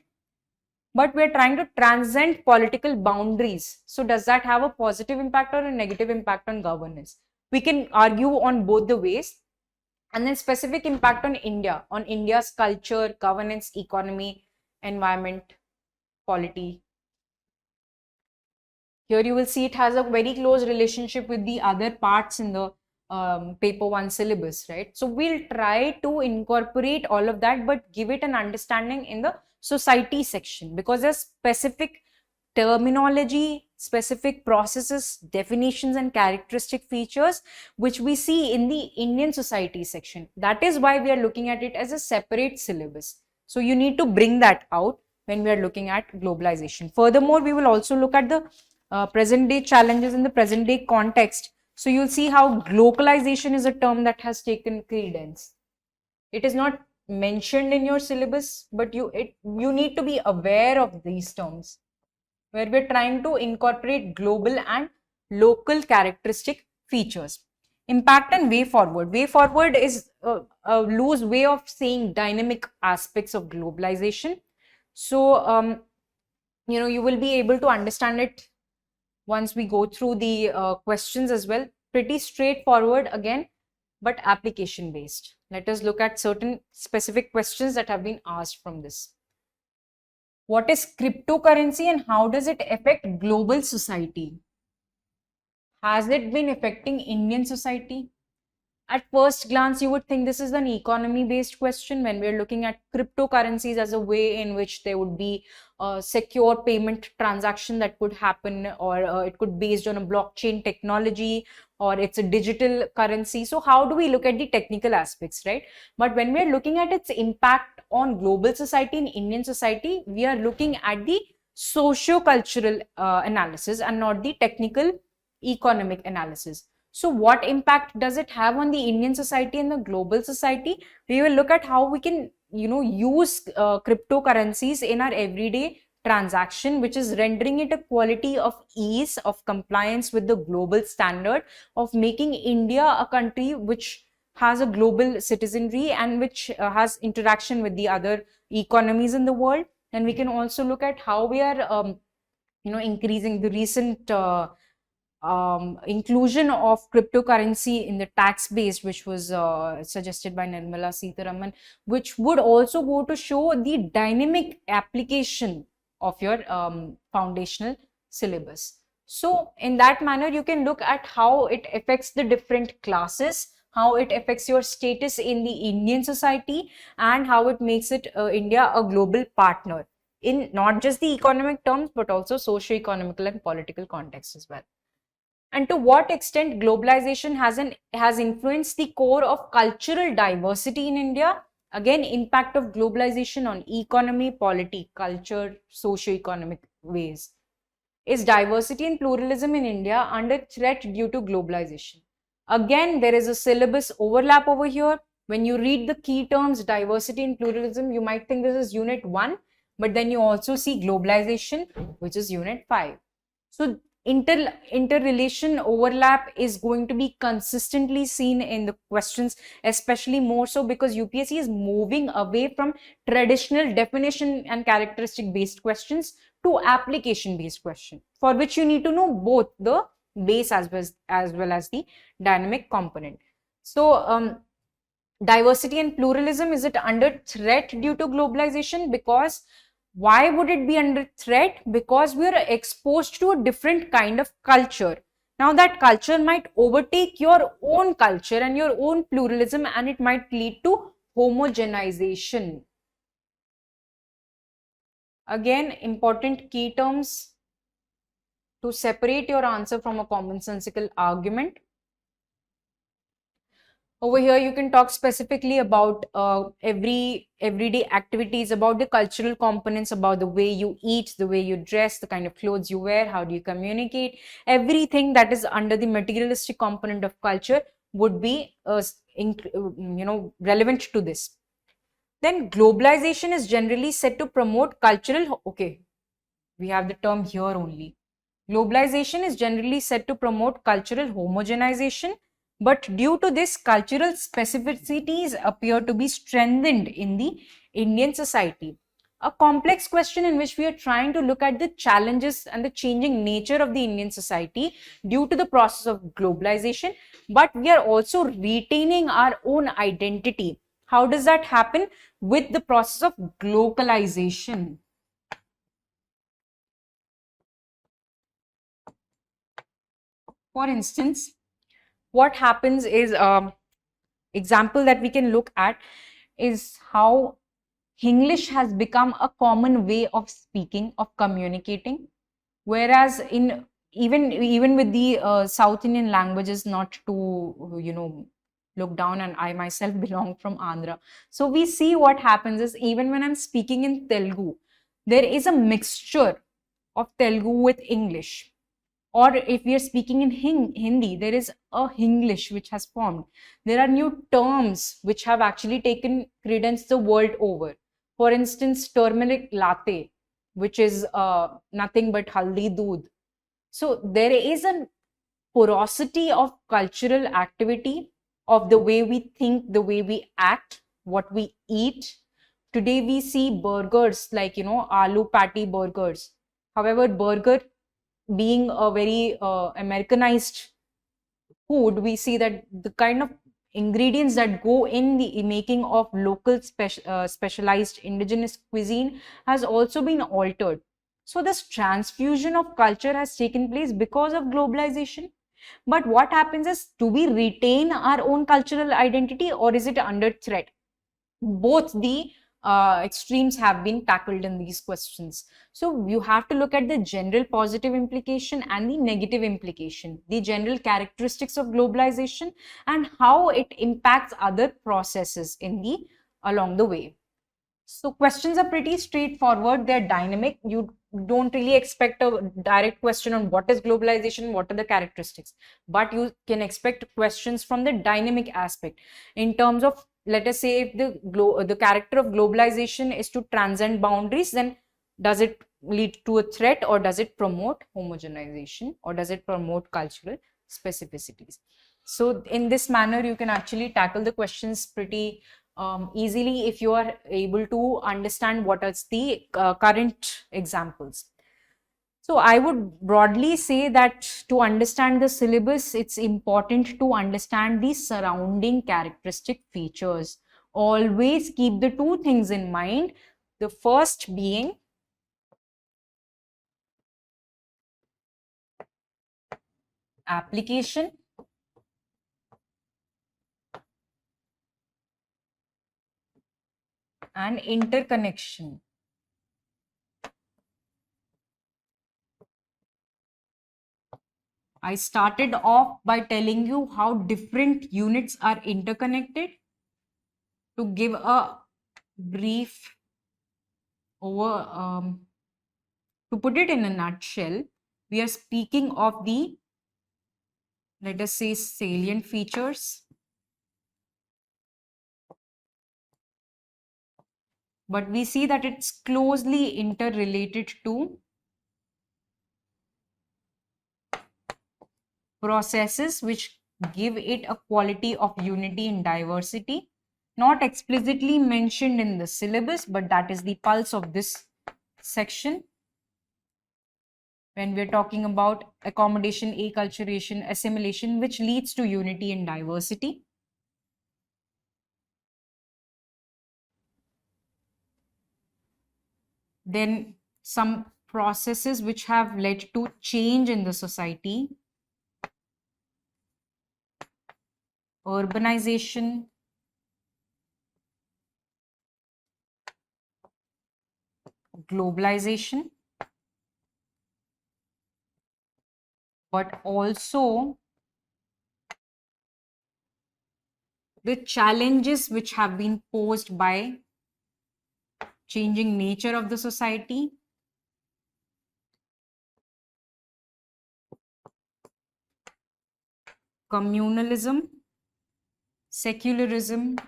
but we're trying to transcend political boundaries. So does that have a positive impact or a negative impact on governance? We can argue on both the ways. And then specific impact on India, on India's culture, governance, economy, environment, polity. Here you will see it has a very close relationship with the other parts in the paper 1 syllabus, right? So we'll try to incorporate all of that, but give it an understanding in the society section, because there's specific terminology, specific processes, definitions, and characteristic features which we see in the Indian society section. That is why we are looking at it as a separate syllabus. So you need to bring that out when we are looking at globalization. Furthermore, we will also look at the present day challenges in the present day context. So you'll see how globalization is a term that has taken credence. It is not mentioned in your syllabus, but you need to be aware of these terms, where we're trying to incorporate global and local characteristic features. Impact and way forward. Way forward is a loose way of saying dynamic aspects of globalization. So, you will be able to understand it once we go through the questions as well. Pretty straightforward again, but application based. Let us look at certain specific questions that have been asked from this. What is cryptocurrency and how does it affect global society? Has it been affecting Indian society? At first glance, you would think this is an economy based question, when we're looking at cryptocurrencies as a way in which there would be a secure payment transaction that could happen, or it could be based on a blockchain technology, or it's a digital currency. So how do we look at the technical aspects, right? But when we're looking at its impact on global society and Indian society, we are looking at the socio-cultural analysis and not the technical economic analysis. So what impact does it have on the Indian society and the global society? We will look at how we can, use cryptocurrencies in our everyday transaction, which is rendering it a quality of ease of compliance with the global standard of making India a country which has a global citizenry and which has interaction with the other economies in the world. And we can also look at how we are, increasing the recent inclusion of cryptocurrency in the tax base, which was suggested by Nirmala Sitharaman, which would also go to show the dynamic application of your foundational syllabus. So in that manner, you can look at how it affects the different classes, how it affects your status in the Indian society, and how it makes it India a global partner in not just the economic terms, but also socio-economical and political context as well. and to what extent globalization has influenced the core of cultural diversity in India. Again, impact of globalization on economy, polity, culture, socio-economic ways. Is diversity and pluralism in India under threat due to globalization? Again, there is a syllabus overlap over here. When you read the key terms, diversity and pluralism, you might think this is unit 1, but then you also see globalization, which is unit 5. So interrelation overlap is going to be consistently seen in the questions, especially more so because UPSC is moving away from traditional definition and characteristic based questions to application based question, for which you need to know both the base as well as the dynamic component. So diversity and pluralism, is it under threat due to globalization? Because why would it be under threat? Because we are exposed to a different kind of culture. Now that culture might overtake your own culture and your own pluralism, and it might lead to homogenization. Again, important key terms to separate your answer from a commonsensical argument. Over here, you can talk specifically about everyday activities, about the cultural components, about the way you eat, the way you dress, the kind of clothes you wear, how do you communicate. Everything that is under the materialistic component of culture would be relevant to this. Then globalization is generally said to promote cultural, okay, we have the term here only. Globalization is generally said to promote cultural homogenization, but due to this, cultural specificities appear to be strengthened in the Indian society. A complex question in which we are trying to look at the challenges and the changing nature of the Indian society due to the process of globalization, but we are also retaining our own identity. How does that happen? With the process of globalization. For instance, what happens is example that we can look at is how English has become a common way of speaking, of communicating, whereas in even with the South Indian languages, not to look down, and I myself belong from Andhra, so we see what happens is even when I'm speaking in Telugu, there is a mixture of Telugu with English. Or if we are speaking in Hindi, there is a Hinglish which has formed. There are new terms which have actually taken credence the world over. For instance, turmeric latte, which is nothing but haldi doodh. So there is a porosity of cultural activity, of the way we think, the way we act, what we eat. Today we see burgers like, aloo patty burgers. However, burger being a very Americanized food, we see that the kind of ingredients that go in the making of local specialized indigenous cuisine has also been altered. So this transfusion of culture has taken place because of globalization. But what happens is, do we retain our own cultural identity, or is it under threat? Both the extremes have been tackled in these questions. So you have to look at the general positive implication and the negative implication, the general characteristics of globalization and how it impacts other processes in the along the way. So questions are pretty straightforward. They're dynamic. You don't really expect a direct question on what is globalization, what are the characteristics, but you can expect questions from the dynamic aspect in terms of, let us say, if the character of globalization is to transcend boundaries, then does it lead to a threat, or does it promote homogenization, or does it promote cultural specificities? So in this manner, you can actually tackle the questions pretty easily if you are able to understand what are the current examples. So I would broadly say that to understand the syllabus, it's important to understand the surrounding characteristic features. Always keep the two things in mind. The first being application, and interconnection. I started off by telling you how different units are interconnected. To give a brief to put it in a nutshell, we are speaking of the, let us say, salient features, but we see that it's closely interrelated to processes which give it a quality of unity and diversity, not explicitly mentioned in the syllabus, but that is the pulse of this section. When we're talking about accommodation, acculturation, assimilation, which leads to unity and diversity. Then some processes which have led to change in the society: urbanization, globalization, but also the challenges which have been posed by changing nature of the society, communalism, secularism,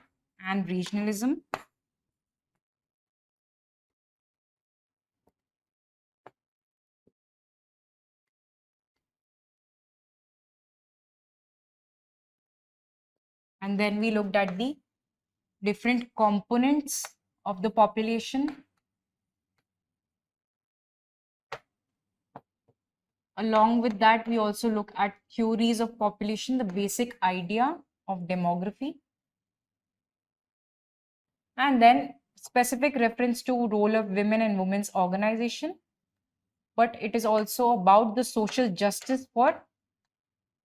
and regionalism. And then we looked at the different components of the population. Along with that, we also look at theories of population, the basic idea of demography, and then specific reference to role of women and women's organization. But it is also about the social justice for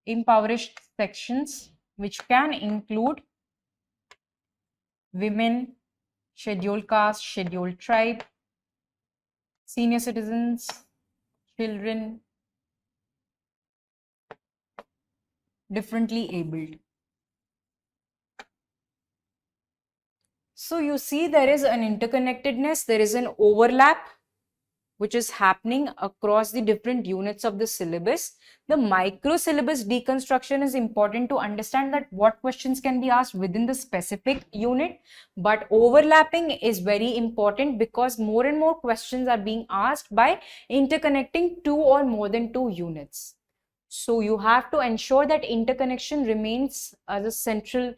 impoverished sections, which can include women, scheduled caste, scheduled tribe, senior citizens, children, differently abled. So you see there is an interconnectedness, there is an overlap which is happening across the different units of the syllabus. The micro syllabus deconstruction is important to understand that what questions can be asked within the specific unit, but overlapping is very important because more and more questions are being asked by interconnecting two or more than two units. So you have to ensure that interconnection remains as a central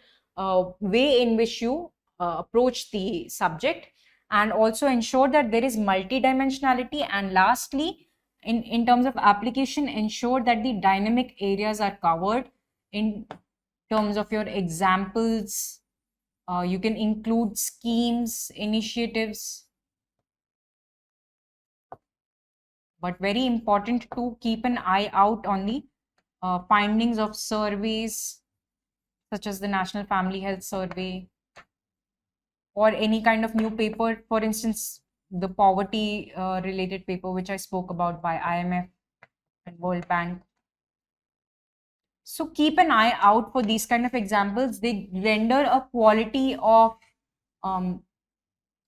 way in which you approach the subject, and also ensure that there is multidimensionality. And lastly, in terms of application, ensure that the dynamic areas are covered in terms of your examples. You can include schemes, initiatives, but very important to keep an eye out on the findings of surveys such as the National Family Health Survey, or any kind of new paper, for instance, the poverty related paper which I spoke about by IMF and World Bank. So keep an eye out for these kind of examples. They render a quality of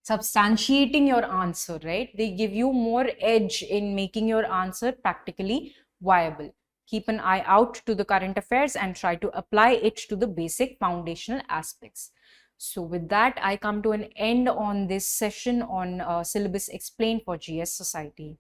substantiating your answer, right? They give you more edge in making your answer practically viable. Keep an eye out to the current affairs and try to apply it to the basic foundational aspects. So with that, I come to an end on this session on syllabus explained for GS Society.